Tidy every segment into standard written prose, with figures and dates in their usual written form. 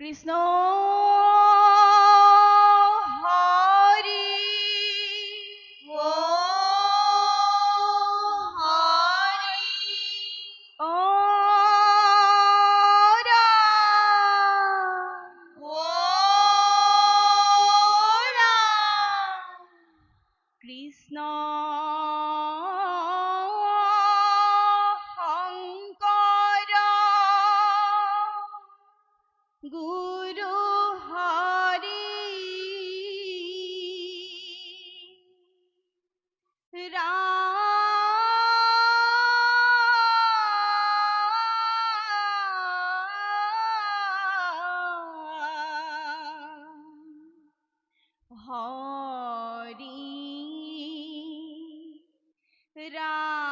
কৃষ্ণ হরি ও হরি ও রাম ও রাম কৃষ্ণ শঙ্কৰ গুৰু হৰি ৰাম হৰি রাম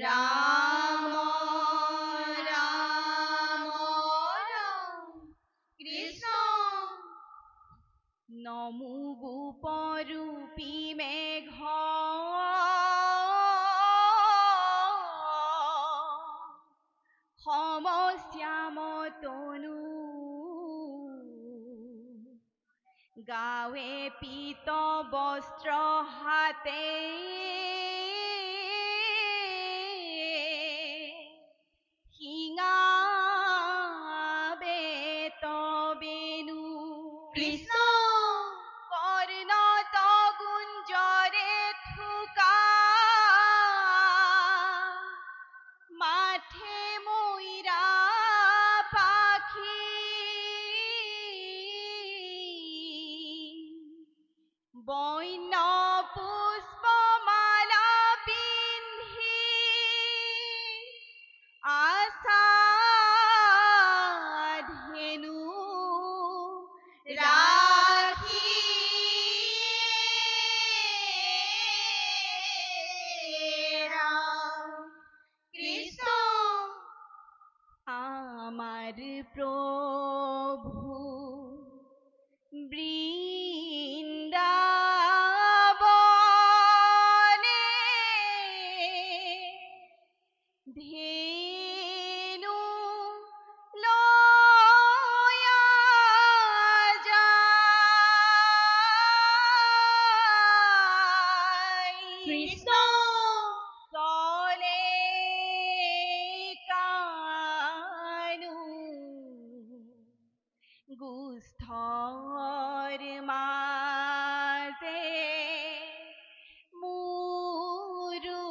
রাম রাম রাম কৃষ্ণ নমো গোপৰূপী মেঘ সমশ্যাম তনু গাৱে পীত বস্ত্ৰ হাতে শিঙাবে তবেনু কৃষ্ণ কর্ণত গুঞ্জরে ঠুকা মাঠে ময়ূরা পাখি বন্য পুষ্পমালা পিন্ধি আশা ধেনু রাখি রাম কৃষ্ণ আমার প্রভু বৃন্দাবনে ধেনু লয়া যায় কৃষ্ণ চলে কানু গুস্থর মাঝে মুরুলি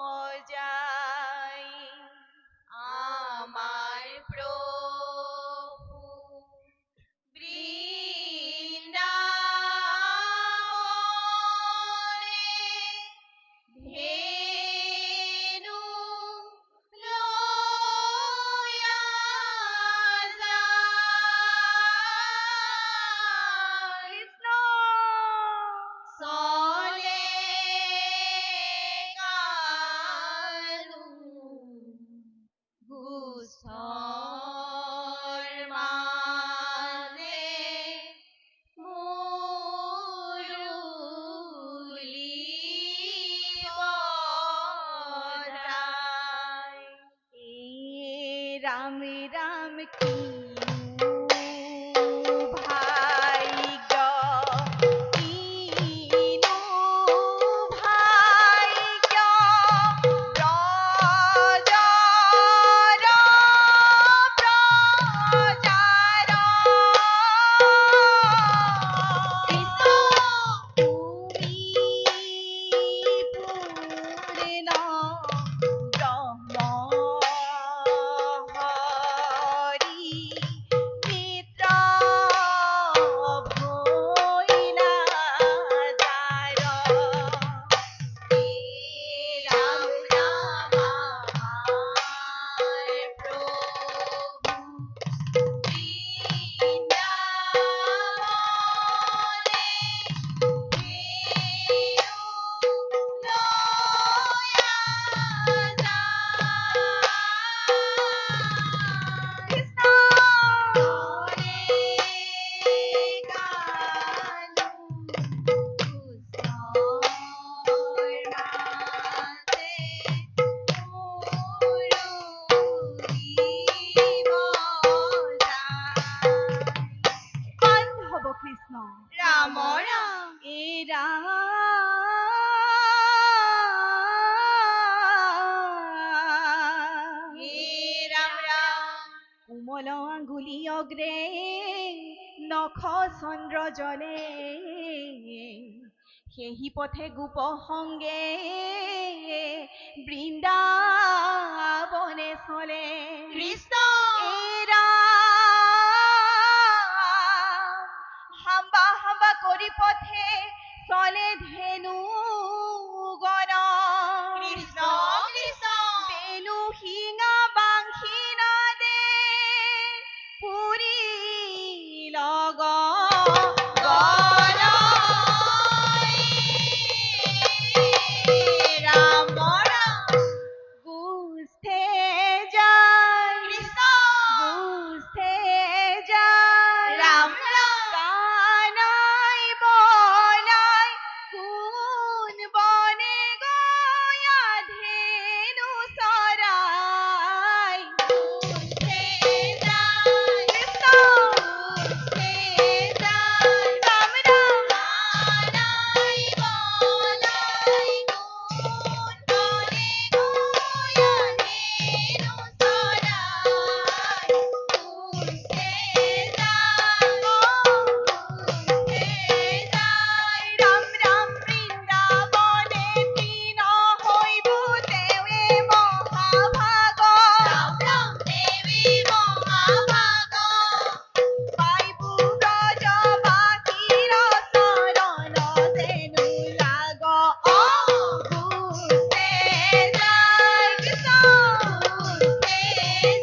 বজায় আমার প্রভু বৃন্দাবনে ধেনু লয়া যায়। কৃষ্ণ চলে কানু গুস্থর মাঝে মুরুলি বজায়। এ রাম রাম কি ভাই গো কিনু ভাই গো ব্রজর প্রচার কৃষ্ণ তুমি পূর্ণ ব্রহ্ম হরি কোমল আঙ্গুলি অগ্রে নখ চন্দ্র জলে সেহি পথে গোপ সঙ্গে বৃন্দাবনে চলে কৃষ্ণ এরা হাম্বা হাম্বা করি পথে চলে ধেনু গণ কৃষ্ণ কৃষ্ণ বেনু শিঙা বাংশী নাদে পুৰী লগ ৰাম ৰাম গুষ্ঠে যায় কৃষ্ণ গুষ্ঠে যায় ৰাম ৰাম কানাই বনাই কোন বনে গয়া ধেনু চৰাই গুষ্ঠে যায় কৃষ্ণ গুষ্ঠে যায় ৰাম ৰাম কানাই বলাই গুণ বনে গয়া ধেনু চৰাই গুষ্ঠে যায় গুষ্ঠে যায় ৰাম ৰাম বৃন্দাবনে তৃণ হৈবু তেৱে মহাভাগ ৰাম ৰাম দেৱী মহাভাগ পাইবু ব্ৰজবাসীৰ চৰণ যেনো লাগ গুষ্ঠে যায় কৃষ্ণ গুষ্ঠে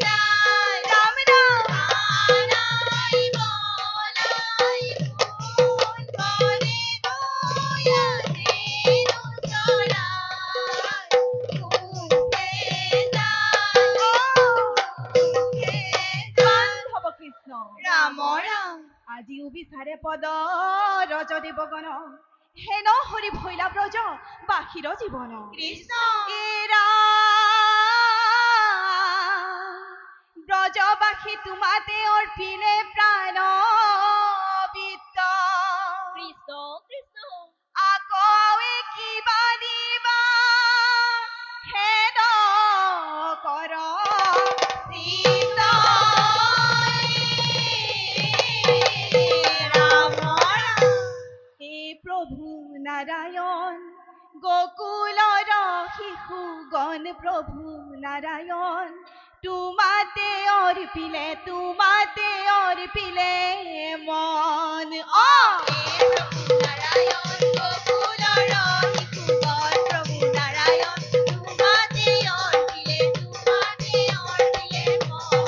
যায় ৰাম ৰাম কানাই বলাই গুণ বনে গয়া ধেনু চৰাই গুষ্ঠে যায় বান্ধৱ কৃষ্ণ ৰাম ৰাম আজিও বিচাৰে পদ ৰজদেৱ গণ হেন হৰি ভৈলা ব্ৰজ বাহিৰ জীৱন কৃষ্ণ এৰা ব্ৰজবাসী তোমাতে অৰ্পিলে প্ৰাণ বিত্ত কৃষ্ণ কৃষ্ণ আকৌ কিবা দিবা হেন কৰ চিত ৰাম ৰাম হে প্ৰভু নাৰায়ণ গোকুলৰ শিশুগণ প্ৰভু নাৰায়ণ তোমাতে অৰ্পিলে মন প্ৰভু নাৰায়ণ গোকুলৰ শিশুগণ প্ৰভু নাৰায়ণ তোমাতে অৰ্পিলে মন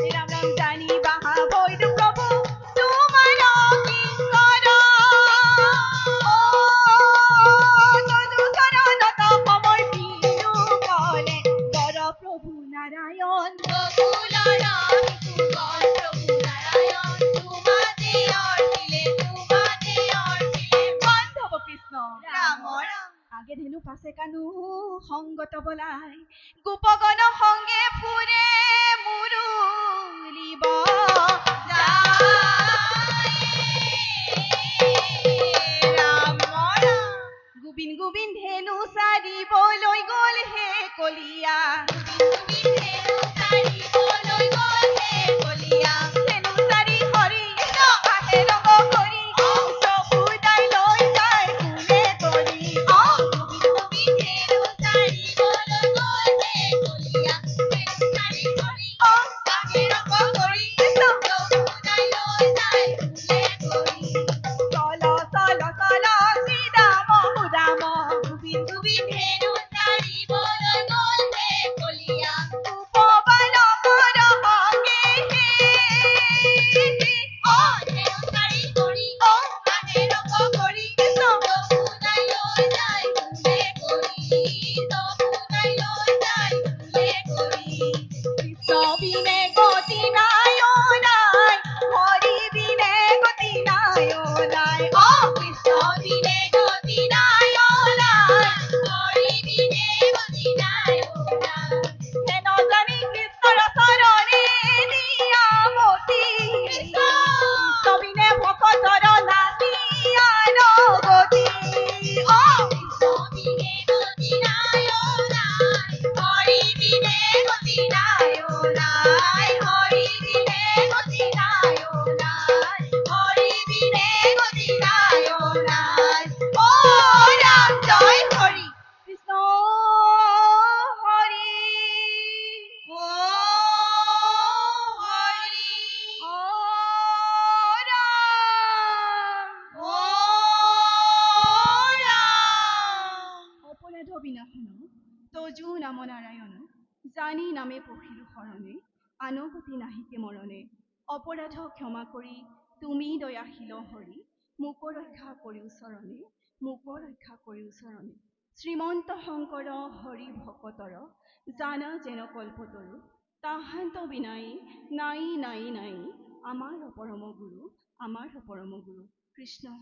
ৰাম ৰাম জানি বাহা বৈদু প্ৰভু তোমাৰ কিংকৰ তদু চৰণত সমৰ্পিলো কলে বৰ প্ৰভু নাৰায়ণ গোকুলৰ শিশুগণ প্ৰভু নাৰায়ণ তোমাতে অৰ্পিলে বান্ধৱ কৃষ্ণ ৰাম ৰাম আগে ধেনু পাছে কানু সংগত বলাই গোপগণ সংগে ফুৰে মুৰুলিব ৰাম ৰাম গোবিন গোবিন ধেনু চাৰিবলৈ গ'ল হে কলিয়া চাৰিবলৈ গ'ল হে কলিয়া ধেনু চাৰি হৰি আহে ৰঙ কৰি চকু তাই লৈ যায় কোনে কৰি চল চল চল শ্ৰীৰাম সুদাম গোবিন গোবিন উপবন কৰ সংগে কৃষ্ণ বিনে গতি নাই অ নাই হৰি বিনে গতি নাই অ নাই কৃষ্ণ বিনে গতি নাই অ নাই হৰি বিনে গতি নাই অ নাই হেন জানি কৃষ্ণৰ চৰণে নিয়ামতি কৃষ্ণ বিনে ভকতৰ নাচি আন গতি কৃষ্ণ বিনে গতি নাই অ নাই হৰি বিনে গতি নাই অ নাই নামে পঢ়িলো শৰণে, আনগতি নাহিকে মৰণে। অপৰাধ ক্ষমা কৰি তুমি দয়াশীল হৰি, মোক ৰক্ষা কৰিও চৰণে, মোক ৰক্ষা কৰিও চৰণে। শ্ৰীমন্ত শংকৰ হৰি ভকতৰ, জানা যেন কল্পতৰু, তাহান্ত বিনাই নাই নাই নাই, আমাৰ পৰম গুৰু, আমাৰ পৰম গুৰু। কৃষ্ণ।